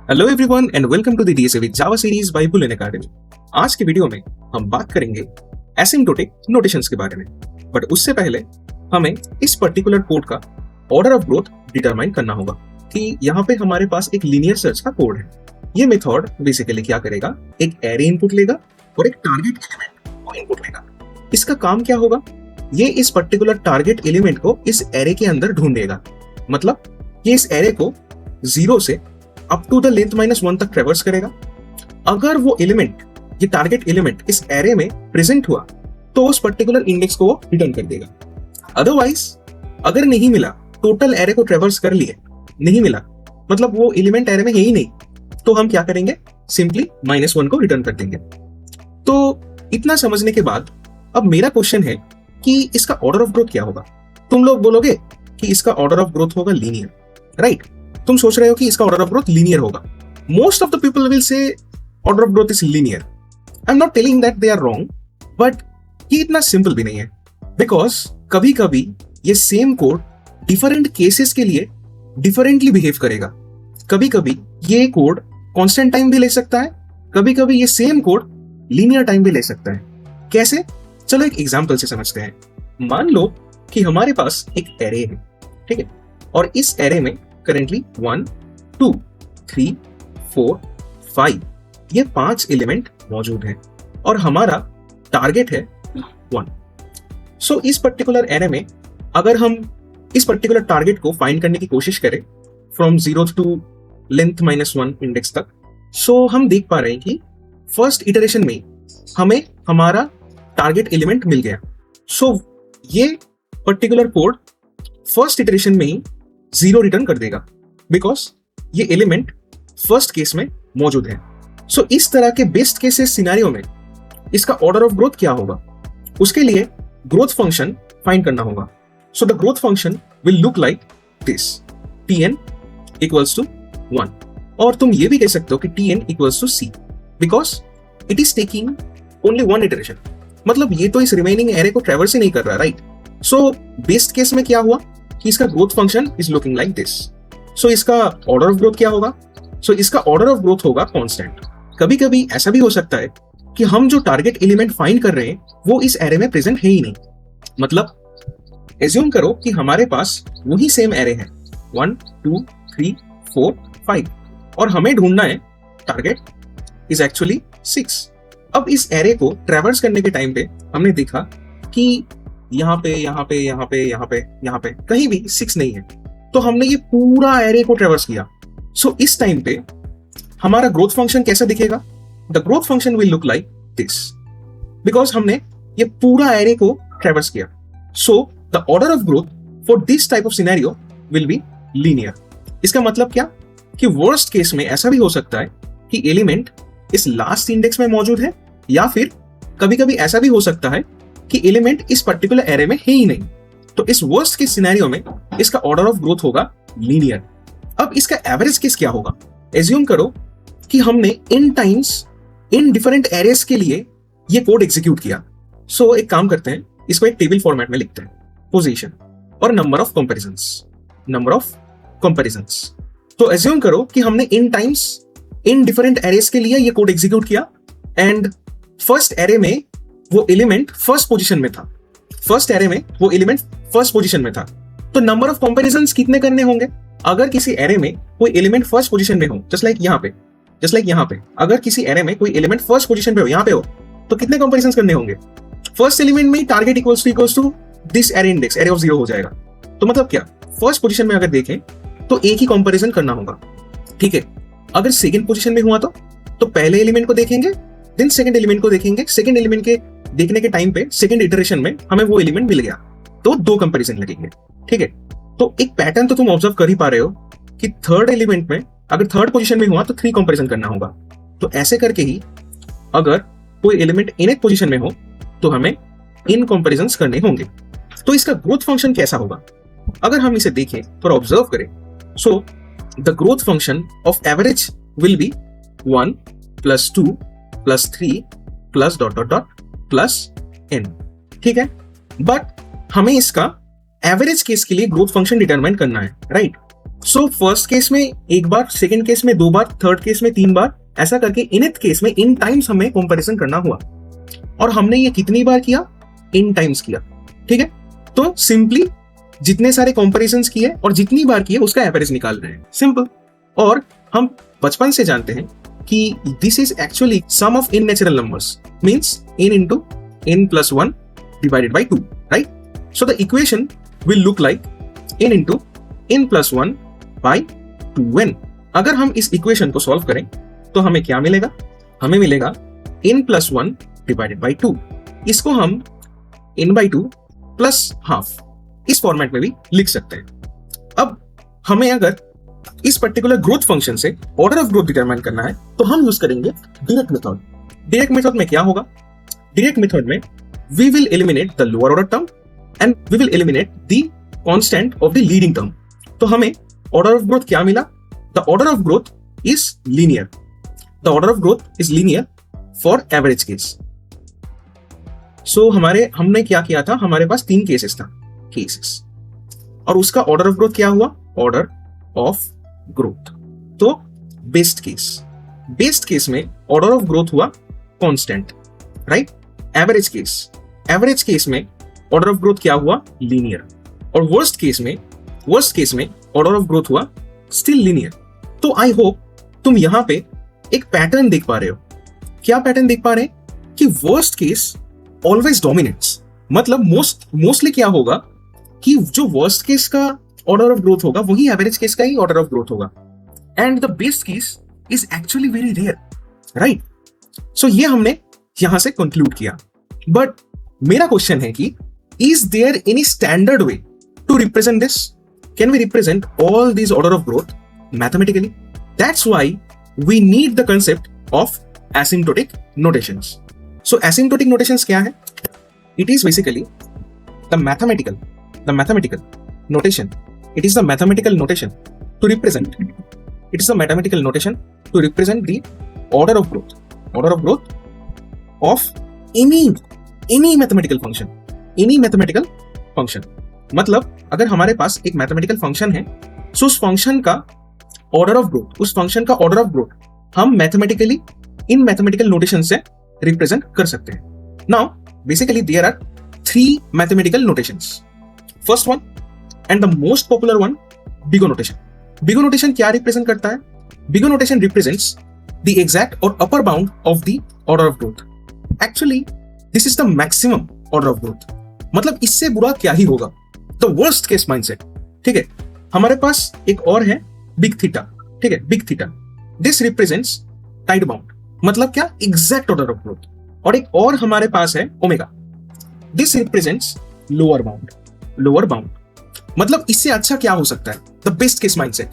Hello everyone and welcome to the DSA with Java series by Boolean academy. आज के video में हम बात करेंगे एसिम्प्टोटिक नोटेशंस के बारे में। बट उससे पहले हमें इस पर्टिकुलर कोड का ऑर्डर ऑफ ग्रोथ डिटरमाइन करना होगा कि यहाँ पे हमारे पास एक लीनियर सर्च का कोड है। ये मेथड बेसिकली क्या करेगा, एक एरे इनपुट लेगा और एक टारगेट एलिमेंट को इनपुट लेगा। इसका काम क्या होगा, ये इस पर्टिकुलर टारगेट एलिमेंट को इस एरे के अंदर ढूंढेगा। मतलब ये इस एरे को 0 से अप टू द लेंथ -1 तक ट्रेवर्स करेगा। अगर वो एलिमेंट, ये टारगेट एलिमेंट इस एरे में प्रेजेंट हुआ तो उस पर्टिकुलर इंडेक्स को वो रिटर्न कर देगा। अदरवाइज अगर नहीं मिला, टोटल एरे को ट्रेवर्स कर लिए, नहीं मिला, मतलब वो एलिमेंट एरे में है ही नहीं, तो हम क्या करेंगे, सिंपली -1 को रिटर्न कर देंगे। तो इतना समझने के बाद अब मेरा क्वेश्चन है कि इसका ऑर्डर ऑफ ग्रोथ क्या होगा। तुम लोग बोलोगे कि इसका ऑर्डर ऑफ ग्रोथ होगा लीनियर, राइट? तुम सोच रहे हो कि इसका ऑर्डर ऑफ ग्रोथ लीनियर होगा। Most of the people will say order of growth is linear. I am not telling that they are wrong, but ये इतना सिंपल भी नहीं है। बिकॉज कभी कभी ये सेम कोड डिफरेंट केसेस के लिए डिफरेंटली बिहेव करेगा। कभी कभी ये कोड कांस्टेंट टाइम भी ले सकता है, कभी कभी ये सेम कोड लीनियर टाइम भी ले सकता है। कैसे? चलो एक एग्जांपल से समझते हैं। मान लो कि हमारे पास एक एरे है, ठीक है, और इस एरे में करेंटली 1, 2, 3, 4, 5 ये 5 एलिमेंट मौजूद हैं और हमारा टारगेट है 1। सो इस पर्टिकुलर एरे में अगर हम इस पर्टिकुलर टारगेट को फाइंड करने की कोशिश करें फ्रॉम 0 टू लेंथ -1 इंडेक्स तक, सो हम देख पा रहे हैं कि फर्स्ट इटरेशन में हमें हमारा टारगेट एलिमेंट मिल गया। सो ये पर्टिकुलर कोड फर्स्ट इटरेशन में ही 0 रिटर्न कर देगा, बिकॉज ये एलिमेंट फर्स्ट केस में मौजूद है। सो इस तरह के बेस्ट केसेस सिनेरियो में इसका ऑर्डर ऑफ ग्रोथ क्या होगा, उसके लिए ग्रोथ फंक्शन फाइंड करना होगा। So the growth function will look like this, tn equals to 1। और तुम ये भी कह सकते हो कि tn equals to c, because it is taking only 1 iteration. मतलब ये तो इस रिमेनिंग एरे को ट्रेवर्स ही नहीं कर रहा, राइट? सो बेस्ट केस में क्या हुआ कि इसका growth function is looking like this. So इसका ऑर्डर ऑफ ग्रोथ क्या होगा? सो इसका ऑर्डर ऑफ ग्रोथ होगा कांस्टेंट। कभी कभी ऐसा भी हो सकता है कि हम जो टारगेट एलिमेंट फाइंड कर रहे हैं वो इस एरे में प्रेजेंट है ही नहीं। मतलब एज्यूम करो कि हमारे पास वही सेम एरे है 1, 2, 3, 4, 5 और हमें ढूंढना है टारगेट इज एक्चुअली 6। अब इस एरे को ट्रेवर्स करने के टाइम पे हमने देखा कि यहाँ पे कहीं भी 6 नहीं है, तो हमने ये पूरा एरे को ट्रेवर्स किया। सो इस टाइम पे हमारा ग्रोथ फंक्शन कैसा दिखेगा? The growth function will look like this, because हमने ये पूरा एरे को ट्रेवर्स किया। So the order of growth for this type of scenario will be linear. इसका मतलब क्या कि वर्स्ट केस में ऐसा भी हो सकता है कि एलिमेंट इस लास्ट इंडेक्स में मौजूद है, या फिर कभी कभी ऐसा भी हो सकता है कि एलिमेंट इस पर्टिकुलर एरे में है ही नहीं। तो इस वर्स्ट केस सिनेरियो में इसका ऑर्डर ऑफ ग्रोथ होगा लीनियर। अब इसका एवरेज केस क्या होगा? एज्यूम करो कि हमने इन टाइम्स इन डिफरेंट एरेस के लिए ये कोड एग्जीक्यूट किया। सो एक काम करते हैं, इसको एक टेबल फॉर्मेट में लिखते हैं, पोजीशन और नंबर ऑफ कंपैरिजंस। तो एज्यूम करो कि हमने इन टाइम्स इन डिफरेंट एरेस के लिए ये कोड एग्जीक्यूट किया एंड फर्स्ट एरे में वो एलिमेंट फर्स्ट पोजीशन में था। तो नंबर ऑफ कंपैरिजंस कितने करने होंगे? अगर किसी एरे में कोई एलिमेंट फर्स्ट पोजीशन में हो, जस्ट लाइक यहाँ पे, अगर किसी एरे में कोई एलिमेंट फर्स्ट पोजीशन पे हो, यहाँ पे हो, तो कितने कंपैरिजंस करने होंगे? फर्स्ट एलिमेंट में target equals to this array index, array of 0 हो जाएगा। तो मतलब क्या, फर्स्ट पोजीशन में अगर देखें तो एक ही कंपैरिजन करना होगा, ठीक है। अगर सेकंड पोजीशन में हुआ तो पहले एलिमेंट को देखेंगे, देन सेकंड एलिमेंट को देखेंगे। सेकंड एलिमेंट के देखने के टाइम पे सेकंड इटरेशन में हमें वो एलिमेंट मिल गया, तो 2 कंपैरिजन लगेंगे, ठीक है। तो एक पैटर्न तो तुम ऑब्जर्व कर ही पा रहे हो कि थर्ड एलिमेंट में अगर थर्ड पोजीशन में हुआ तो 3 कंपैरिजन करना होगा। तो ऐसे करके ही अगर कोई एलिमेंट इन एक पोजीशन में हो तो हमें इन कंपैरिजंस करने होंगे। तो इसका ग्रोथ फंक्शन कैसा होगा? अगर हम इसे देखें, थोड़ा ऑब्जर्व करें, सो the growth function of average will be 1 + 2 + 3 + ... n, ठीक है। बट हमें इसका एवरेज केस के लिए ग्रोथ फंक्शन डिटरमाइन करना है, राइट? सो फर्स्ट केस में एक बार, सेकेंड केस में 2 बार, थर्ड केस में 3 बार, ऐसा करके इनथ केस में इन टाइम्स हमें कंपैरिजन करना हुआ। और हमने ये कितनी बार किया? इन टाइम्स किया। ठीक है, तो सिंपली जितने सारे कंपैरिजंस किए और जितनी बार किए उसका एवरेज निकाल रहे हैं, सिंपल। और हम बचपन से जानते हैं कि this is actually sum of n natural numbers, means n into n plus 1 divided by 2, right? So the equation will look like n into n plus 1 by 2n। अगर हम इस इक्वेशन को सॉल्व करें तो हमें क्या मिलेगा? हमें मिलेगा n प्लस 1 डिवाइडेड बाई 2। इसको हम n बाई 2 प्लस हाफ इस फॉर्मेट में भी लिख सकते हैं। अब हमें अगर इस पर्टिकुलर ग्रोथ फंक्शन से ऑर्डर ऑफ ग्रोथ डिटरमाइन करना है तो हम यूज करेंगे डायरेक्ट मेथड। डायरेक्ट मेथड में क्या होगा? डायरेक्ट मेथड में we will eliminate the lower order term and we will eliminate the constant of the leading term. तो हमें ऑर्डर ऑफ ग्रोथ क्या मिला? The order of growth is linear. The order of growth is linear for average case. So हमने क्या किया था? हमारे पास 3 cases था, केसेस, और उसका ऑर्डर ऑफ ग्रोथ क्या हुआ? Order of growth. तो बेस्ट केस में ऑर्डर ऑफ ग्रोथ हुआ कांस्टेंट, राइट? एवरेज केस में ऑर्डर ऑफ ग्रोथ क्या हुआ? लीनियर। और वर्स्ट केस में ऑर्डर ऑफ ग्रोथ हुआ स्टिल लीनियर। तो आई होप तुम यहां पे एक पैटर्न देख पा रहे हो। क्या पैटर्न देख पा रहे हैं? कि वर्स्ट केस ऑलवेज डोमिनेट्स। मतलब मोस्टली क्या होगा कि जो वर्स्ट केस का ऑर्डर ऑफ ग्रोथ होगा वही एवरेज केस का ही ऑर्डर ऑफ ग्रोथ होगा, and the best case is actually very rare, right? So ये हमने यहां से कंक्लूड किया। बट मेरा क्वेश्चन है कि is there any standard way to represent this? Can we represent all this order of growth mathematically? That's why we need the concept of asymptotic notations. So asymptotic notations क्या है? It is basically the mathematical notation. It is the mathematical notation to represent. It is the mathematical notation to represent the order of growth of any mathematical function. Any mathematical function. मतलब अगर हमारे पास एक mathematical function है, so उस function का order of growth हम mathematically in mathematical notation से represent कर सकते हैं. Now, basically there are 3 mathematical notations. First one and the most popular one, Bigot notation. Bigot notation क्या represent करता है? Bigot notation represents the exact or upper bound of the order of growth. Actually, this is the maximum order of growth. मतलब इससे बुरा क्या ही होगा? The worst case mindset. ठीक है, हमारे पास एक और है big theta. ठीक है, big theta. This represents tight bound. मतलब क्या? Exact order of growth. और एक और हमारे पास है omega. This represents lower bound. मतलब इससे अच्छा क्या हो सकता है? The best case mindset,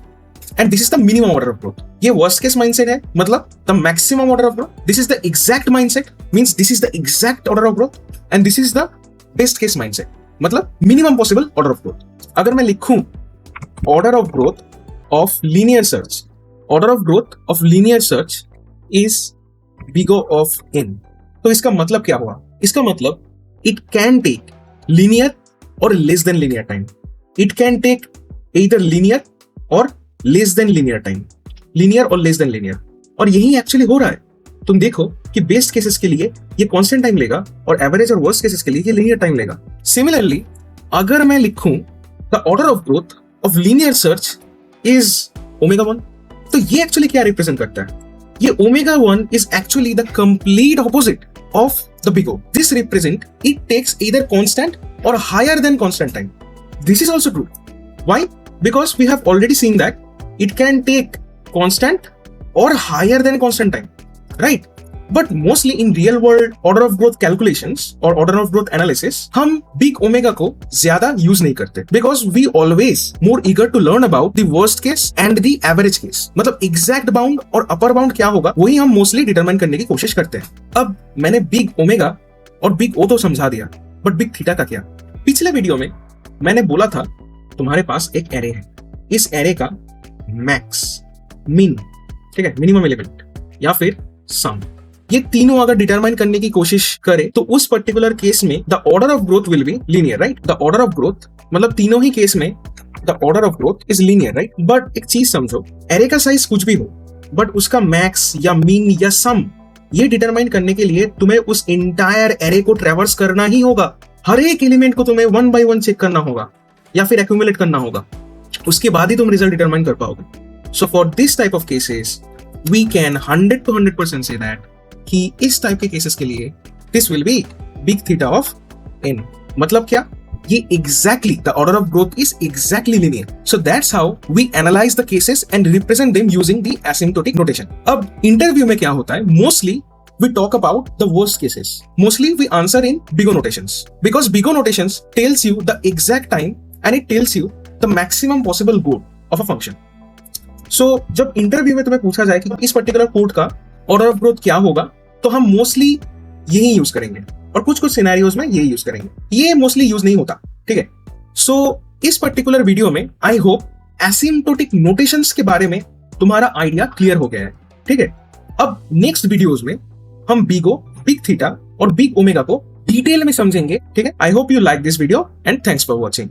and this is the minimum order of growth. ये वर्स्ट केस माइंडसेट है, मतलब the maximum order of growth. This is the exact mindset, means this is the exact order of growth, and this is the best case mindset, मतलब minimum possible order of growth. अगर मैं लिखूं order of growth of linear search is big O of n, तो इसका मतलब क्या हुआ? इसका मतलब इट कैन टेक लीनियर और less than linear time. It can take either linear or less than linear time. Linear और less than linear. और यही एक्चुअली हो रहा है. तुम देखो कि बेस्ट केसेस के लिए ये कांस्टेंट टाइम लेगा और एवरेज और वर्स्ट केसेस के लिए ये लीनियर टाइम लेगा. सिमिलरली अगर मैं लिखूं the order of growth of linear search is omega 1, तो ये एक्चुअली क्या रिप्रेजेंट करता है? ये omega 1 is actually the complete opposite of the big O. This represent it takes either constant or higher than constant time. This is also true. Why? Because we have already seen that it can take constant or higher than constant time, right? But mostly in real world order of growth calculations or order of growth analysis, हम big omega को ज्यादा use नहीं करते, because we always more eager to learn about the worst case and the average case. मतलब exact bound और upper bound क्या होगा वही हम mostly determine करने की कोशिश करते हैं. अब मैंने big omega और big O तो समझा दिया, but big theta का क्या? पिछले वीडियो में मैंने बोला था तुम्हारे पास एक एरे है, इस एरे का मैक्स, मिन, ठीक है, मिनिमम एलिमेंट या फिर सम, ये तीनों अगर डिटरमाइन करने की कोशिश करे तो उस पर्टिकुलर केस में the order of growth will be linear, right? The order of growth मतलब तीनों ही केस में the order of growth is linear, right? But एक चीज समझो, एरे का साइज कुछ भी हो, बट उसका मैक्स या मीन या सम ये डिटरमाइन करने के लिए तुम्हें उस इंटायर एरे को ट्रेवर्स करना ही होगा। हर एक एलिमेंट को तुम्हें 1 by 1 चेक करना होगा या फिर एक्यूमुलेट करना होगा, उसके बाद ही तुम रिजल्ट डिटरमाइन कर पाओगे। So for this type of cases we can 100 to 100% say that कि इस टाइप के केसेस के लिए this will be big theta of n। मतलब क्या? ये exactly the order of growth is exactly linear. So that's how we analyze the cases and represent them using the asymptotic notation. अब interview में क्या होता है? Mostly we talk about the worst cases. Mostly we answer in BIGO notations because BIGO notations tells you the exact time and it tells you the maximum possible goal of a function. So जब interview में तुम्हें पूछा जाए कि इस particular code का order of growth क्या होगा, तो हम मोस्टली यही यूज करेंगे और कुछ कुछ सिनेरियोज में यही यूज करेंगे। ये मोस्टली यूज नहीं होता, ठीक है? सो इस पर्टिकुलर वीडियो में आई होप एसिम्प्टोटिक नोटेशंस के बारे में तुम्हारा आइडिया क्लियर हो गया है, ठीक है? अब नेक्स्ट वीडियोज में हम बिगो, बिग थीटा और बिग ओमेगा को डिटेल में समझेंगे, ठीक है? I hope you like this video and thanks for watching.